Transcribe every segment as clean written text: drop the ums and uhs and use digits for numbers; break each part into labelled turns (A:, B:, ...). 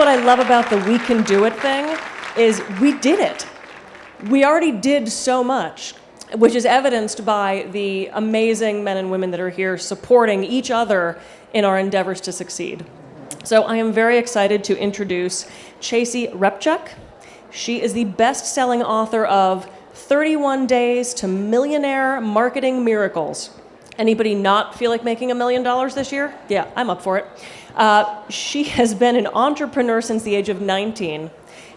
A: what I love about the we can do it thing is we did it. We already did so much, which is evidenced by the amazing men and women that are here supporting each other in our endeavors to succeed. So I am very excited to introduce Tracy Repchuk. She is the best-selling author of 31 Days to Millionaire Marketing Miracles. Anybody not feel like making $1 million this year? Yeah, I'm up for it. She has been an entrepreneur since the age of 19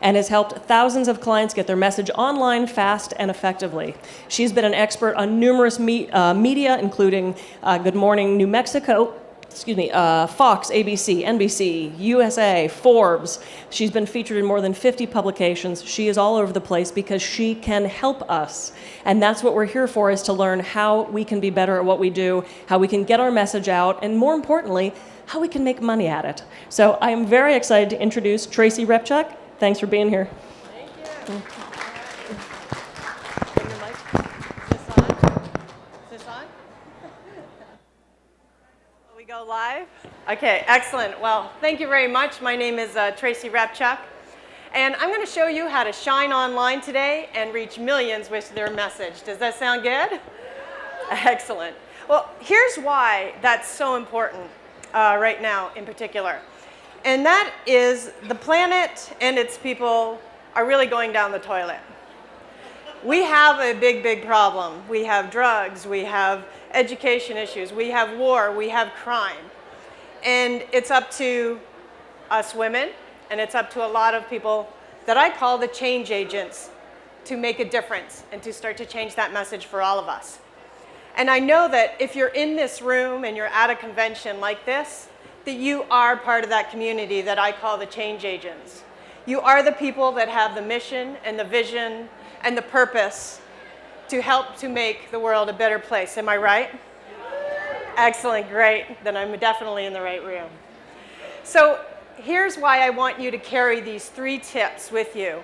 A: and has helped thousands of clients get their message online fast and effectively. She's been an expert on numerous media, including Good Morning New Mexico, Fox, ABC, NBC, USA, Forbes. She's been featured in more than 50 publications. She is all over the place because she can help us. And that's what we're here for, is to learn how we can be better at what we do, how we can get our message out, and more importantly, how we can make money at it. So I am very excited to introduce Tracy Repchuk. Thanks for being here.
B: Thank you. Bring your mic. Is this on? Is this on? Will we go live? Okay, excellent. Well, thank you very much. My name is Tracy Repchuk, and I'm going to show you how to shine online today and reach millions with their message. Does that sound good? Excellent. Well, here's why that's so important right now in particular. And that is the planet and its people are really going down the toilet. We have a big, big problem. We have drugs, we have education issues, we have war, we have crime. And it's up to us women, and it's up to a lot of people that I call the change agents to make a difference and to start to change that message for all of us. And I know that if you're in this room and you're at a convention like this, that you are part of that community that I call the change agents. You are the people that have the mission and the vision and the purpose to help to make the world a better place. Am I right? Excellent, great. Then I'm definitely in the right room. So here's why I want you to carry these 3 tips with you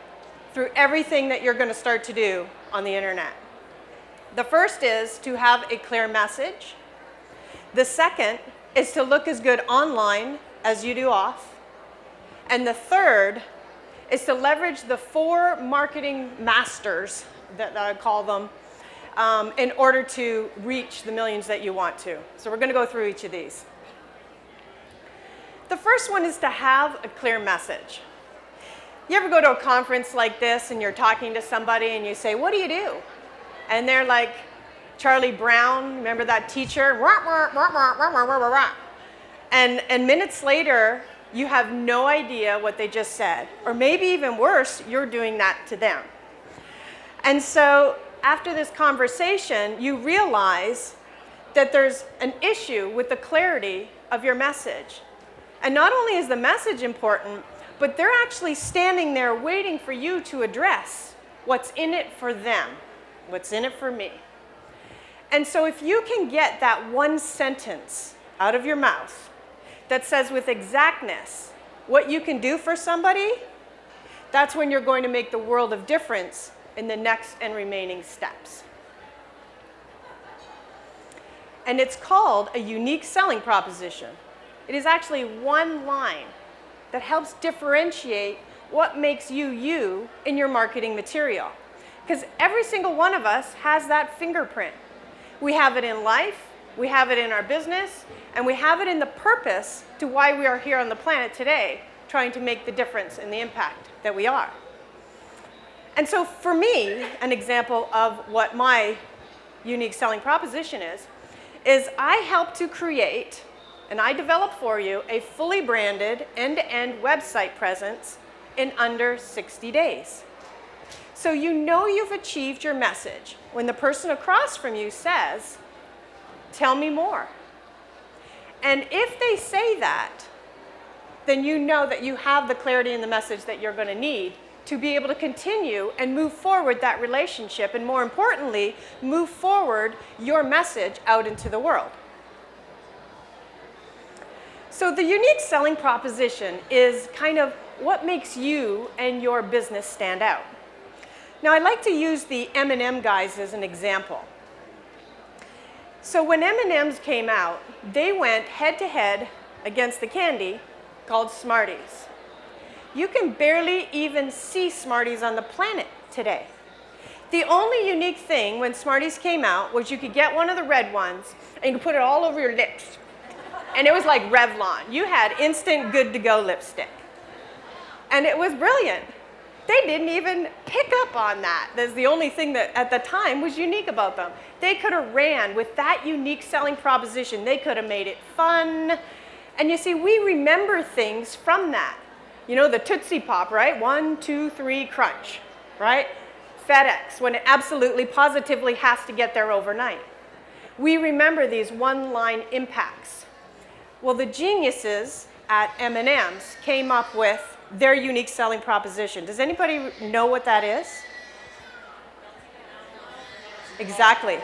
B: through everything that you're going to start to do on the internet. The first is to have a clear message. The second is to look as good online as you do off. And the third is to leverage the 4 marketing masters, that I call them, in order to reach the millions that you want to. So we're going to go through each of these. The first one is to have a clear message. You ever go to a conference like this and you're talking to somebody and you say, "What do you do?" And they're like, Charlie Brown, remember that teacher? And minutes later, you have no idea what they just said. Or maybe even worse, you're doing that to them. And so after this conversation, you realize that there's an issue with the clarity of your message. And not only is the message important, but they're actually standing there waiting for you to address what's in it for them, what's in it for me. And so if you can get that one sentence out of your mouth that says with exactness what you can do for somebody, that's when you're going to make the world of difference in the next and remaining steps. And it's called a unique selling proposition. It is actually one line that helps differentiate what makes you you in your marketing material. Because every single one of us has that fingerprint. We have it in life, we have it in our business, and we have it in the purpose to why we are here on the planet today, trying to make the difference and the impact that we are. And so for me, an example of what my unique selling proposition is I help to create, and I develop for you, a fully branded end-to-end website presence in under 60 days. So you know you've achieved your message when the person across from you says, "Tell me more." And if they say that, then you know that you have the clarity in the message that you're going to need to be able to continue and move forward that relationship, and more importantly, move forward your message out into the world. So the unique selling proposition is kind of what makes you and your business stand out. Now, I like to use the M&M guys as an example. So when M&Ms came out, they went head-to-head against the candy called Smarties. You can barely even see Smarties on the planet today. The only unique thing when Smarties came out was you could get one of the red ones and you could put it all over your lips. And it was like Revlon. You had instant good-to-go lipstick. And it was brilliant. They didn't even pick up on that. That's the only thing that at the time was unique about them. They could have ran with that unique selling proposition. They could have made it fun. And you see, we remember things from that. You know, the Tootsie Pop, right? 1, 2, 3, crunch, right? FedEx, when it absolutely, positively has to get there overnight. We remember these one-line impacts. Well, the geniuses at M&M's came up with their unique selling proposition. Does anybody know what that is? Exactly.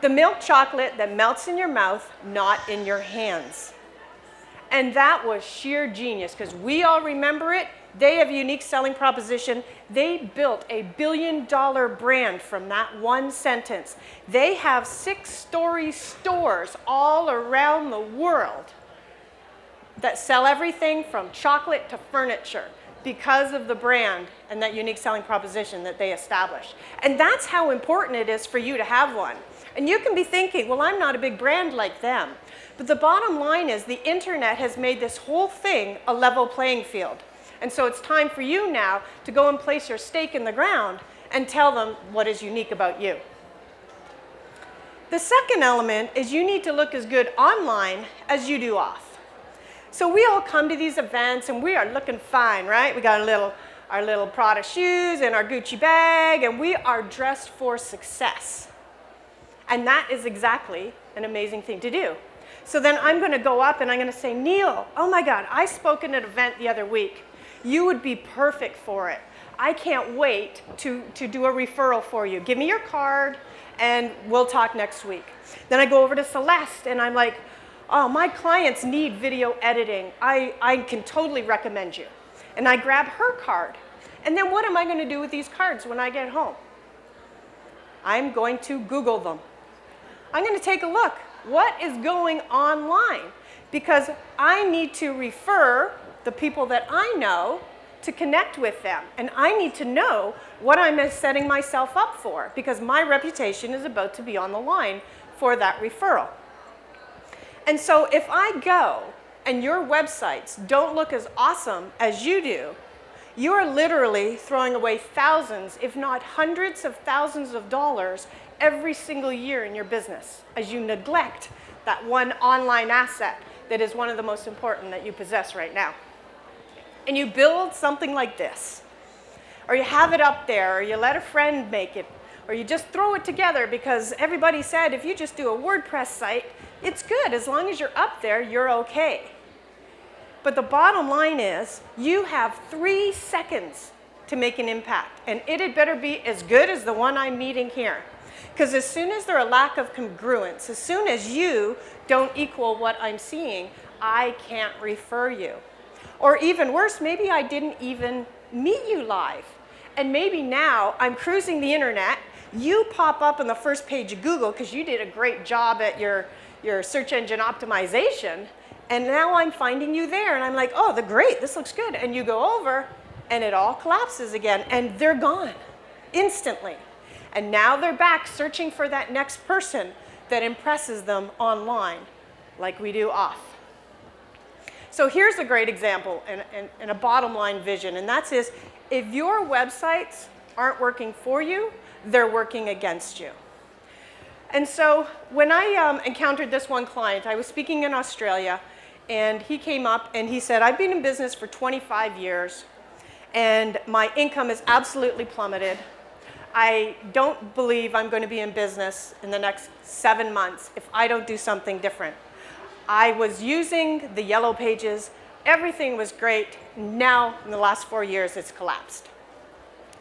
B: The milk chocolate that melts in your mouth, not in your hands. And that was sheer genius because we all remember it. They have a unique selling proposition. They built a billion-dollar brand from that one sentence. They have 6-story stores all around the world that sell everything from chocolate to furniture because of the brand and that unique selling proposition that they established. And that's how important it is for you to have one. And you can be thinking, well, I'm not a big brand like them. But the bottom line is the internet has made this whole thing a level playing field. And so it's time for you now to go and place your stake in the ground and tell them what is unique about you. The second element is you need to look as good online as you do off. So we all come to these events and we are looking fine, right? We got our little Prada shoes and our Gucci bag, and we are dressed for success. And that is exactly an amazing thing to do. So then I'm going to go up and I'm going to say, Neil, oh my God, I spoke at an event the other week. You would be perfect for it. I can't wait to do a referral for you. Give me your card and we'll talk next week. Then I go over to Celeste and I'm like, oh, my clients need video editing. I can totally recommend you. And I grab her card. And then what am I going to do with these cards when I get home? I'm going to Google them. I'm going to take a look. What is going online? Because I need to refer the people that I know to connect with them. And I need to know what I'm setting myself up for because my reputation is about to be on the line for that referral. And so if I go and your websites don't look as awesome as you do, you are literally throwing away thousands, if not hundreds of thousands of dollars every single year in your business as you neglect that one online asset that is one of the most important that you possess right now. And you build something like this, or you have it up there, or you let a friend make it, or you just throw it together because everybody said if you just do a WordPress site, it's good. As long as you're up there, you're okay. But the bottom line is you have 3 seconds to make an impact, and it had better be as good as the one I'm meeting here. Because as soon as there's a lack of congruence, as soon as you don't equal what I'm seeing, I can't refer you. Or even worse, maybe I didn't even meet you live. And maybe now I'm cruising the internet, you pop up on the first page of Google because you did a great job at your search engine optimization, and now I'm finding you there, and I'm like, oh, great, this looks good. And you go over, and it all collapses again, and they're gone instantly. And now they're back searching for that next person that impresses them online, like we do off. So here's a great example and a bottom line vision, and that's if your websites aren't working for you, they're working against you. And so when I encountered this one client, I was speaking in Australia, and he came up and he said, I've been in business for 25 years, and my income has absolutely plummeted. I don't believe I'm going to be in business in the next 7 months if I don't do something different. I was using the yellow pages. Everything was great. Now, in the last 4 years, it's collapsed.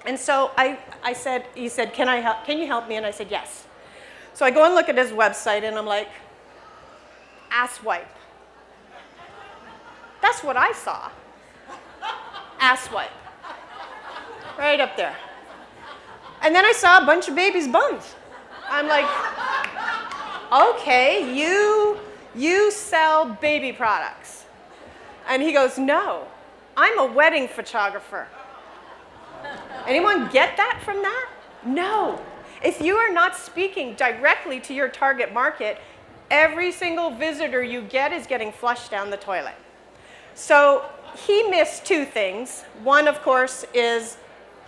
B: And so he said, can you help me? And I said, yes. So I go and look at his website, and I'm like, ass wipe. That's what I saw. Ass wipe. Right up there. And then I saw a bunch of babies' buns. I'm like, okay, you sell baby products. And he goes, no, I'm a wedding photographer. Anyone get that from that? No. If you are not speaking directly to your target market, every single visitor you get is getting flushed down the toilet. So he missed two things. One, of course, is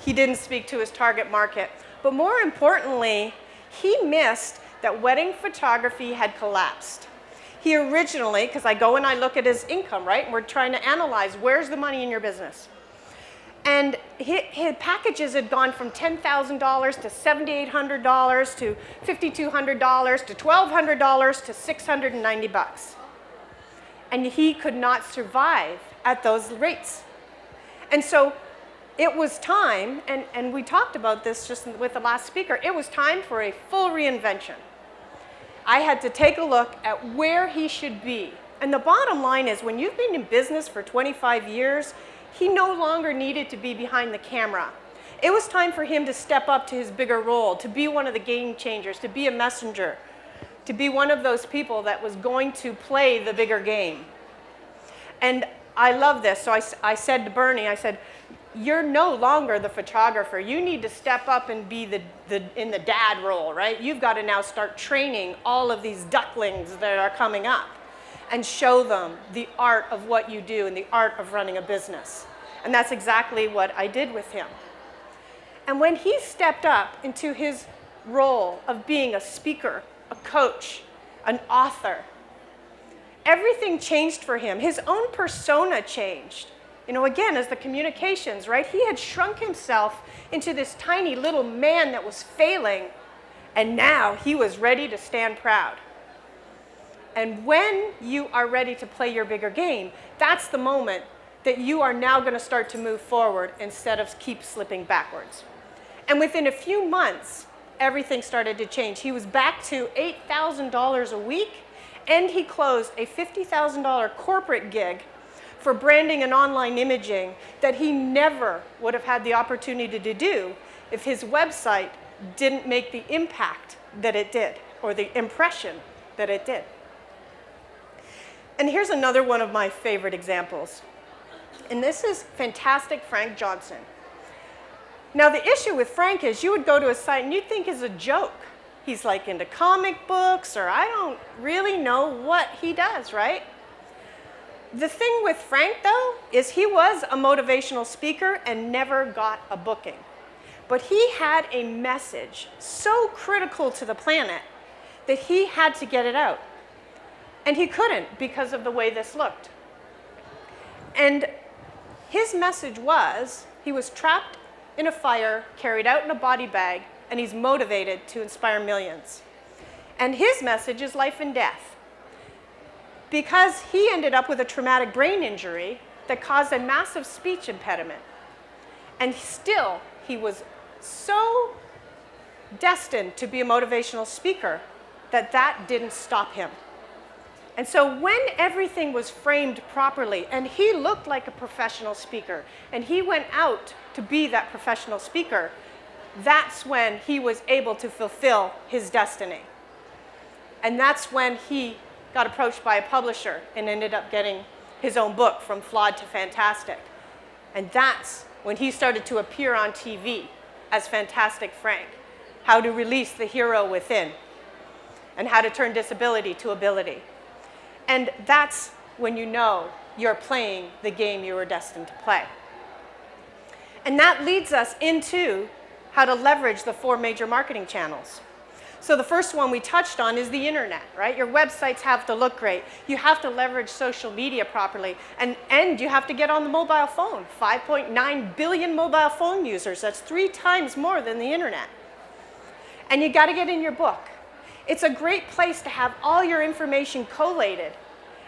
B: he didn't speak to his target market. But more importantly, he missed that wedding photography had collapsed. He originally, because I go and I look at his income, right? And we're trying to analyze where's the money in your business. And his packages had gone from $10,000 to $7,800 to $5,200 to $1,200 to $690. And he could not survive at those rates. And so it was time, and we talked about this just with the last speaker, it was time for a full reinvention. I had to take a look at where he should be. And the bottom line is, when you've been in business for 25 years, he no longer needed to be behind the camera. It was time for him to step up to his bigger role, to be one of the game changers, to be a messenger, to be one of those people that was going to play the bigger game. And I love this. So I said to Bernie, I said, you're no longer the photographer. You need to step up and be in the dad role, right? You've got to now start training all of these ducklings that are coming up and show them the art of what you do and the art of running a business. And that's exactly what I did with him. And when he stepped up into his role of being a speaker, a coach, an author, everything changed for him. His own persona changed. You know, again, as the communications, right? He had shrunk himself into this tiny little man that was failing, and now he was ready to stand proud. And when you are ready to play your bigger game, that's the moment that you are now going to start to move forward instead of keep slipping backwards. And within a few months, everything started to change. He was back to $8,000 a week, and he closed a $50,000 corporate gig for branding and online imaging that he never would have had the opportunity to do if his website didn't make the impact that it did, or the impression that it did. And here's another one of my favorite examples. And this is fantastic Frank Johnson. Now the issue with Frank is you would go to his site and you'd think he's a joke. He's like into comic books, or I don't really know what he does, right? The thing with Frank, though, is he was a motivational speaker and never got a booking. But he had a message so critical to the planet that he had to get it out. And he couldn't because of the way this looked. And his message was, he was trapped in a fire, carried out in a body bag, and he's motivated to inspire millions. And his message is life and death. Because he ended up with a traumatic brain injury that caused a massive speech impediment. And still, he was so destined to be a motivational speaker that that didn't stop him. And so when everything was framed properly, and he looked like a professional speaker, and he went out to be that professional speaker, that's when he was able to fulfill his destiny. And that's when he got approached by a publisher and ended up getting his own book, From Flawed to Fantastic. And that's when he started to appear on TV as Fantastic Frank, how to release the hero within, and how to turn disability to ability. And that's when you know you're playing the game you were destined to play. And that leads us into how to leverage the 4 major marketing channels. So the first one we touched on is the internet, right? Your websites have to look great. You have to leverage social media properly. And you have to get on the mobile phone. 5.9 billion mobile phone users. That's 3 times more than the internet. And you got to get in your book. It's a great place to have all your information collated.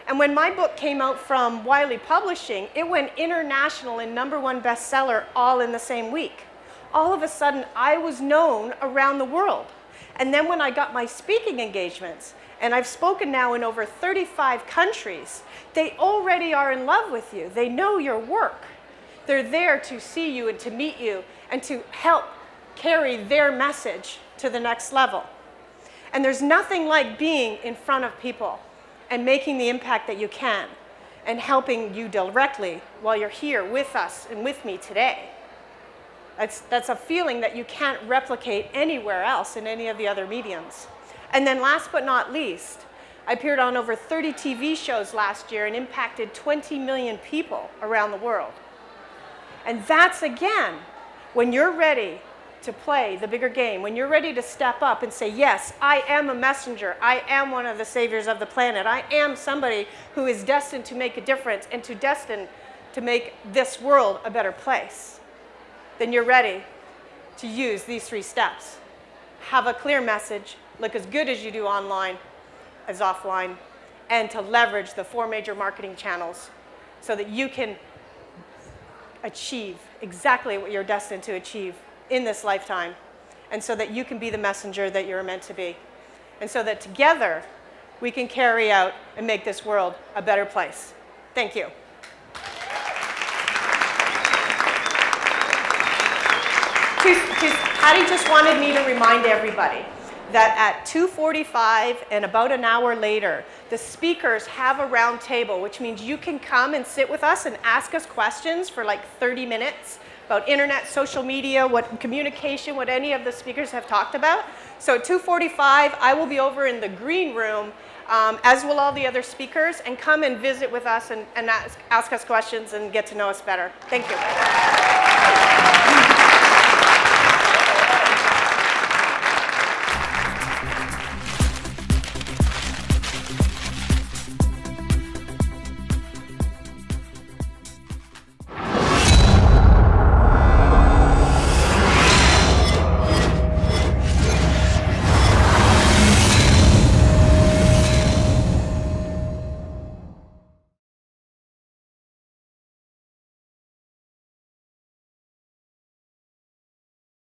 B: And when my book came out from Wiley Publishing, it went international and #1 bestseller all in the same week. All of a sudden, I was known around the world. And then when I got my speaking engagements, and I've spoken now in over 35 countries, they already are in love with you. They know your work. They're there to see you and to meet you and to help carry their message to the next level. And there's nothing like being in front of people and making the impact that you can. and helping you directly while you're here with us and with me today. That's a feeling that you can't replicate anywhere else in any of the other mediums. And then last but not least, I appeared on over 30 TV shows last year and impacted 20 million people around the world. And that's, again, when you're ready to play the bigger game, when you're ready to step up and say, yes, I am a messenger. I am one of the saviors of the planet. I am somebody who is destined to make a difference and destined to make this world a better place. Then you're ready to use these 3 steps. Have a clear message, look as good as you do online as offline, and to leverage the 4 major marketing channels so that you can achieve exactly what you're destined to achieve in this lifetime, and so that you can be the messenger that you're meant to be, and so that together we can carry out and make this world a better place. Thank you. Patty just wanted me to remind everybody that at 2:45 and about an hour later, the speakers have a round table, which means you can come and sit with us and ask us questions for like 30 minutes about internet, social media, what communication, what any of the speakers have talked about. So at 2:45, I will be over in the green room, as will all the other speakers, and come and visit with us and ask us questions and get to know us better. Thank you.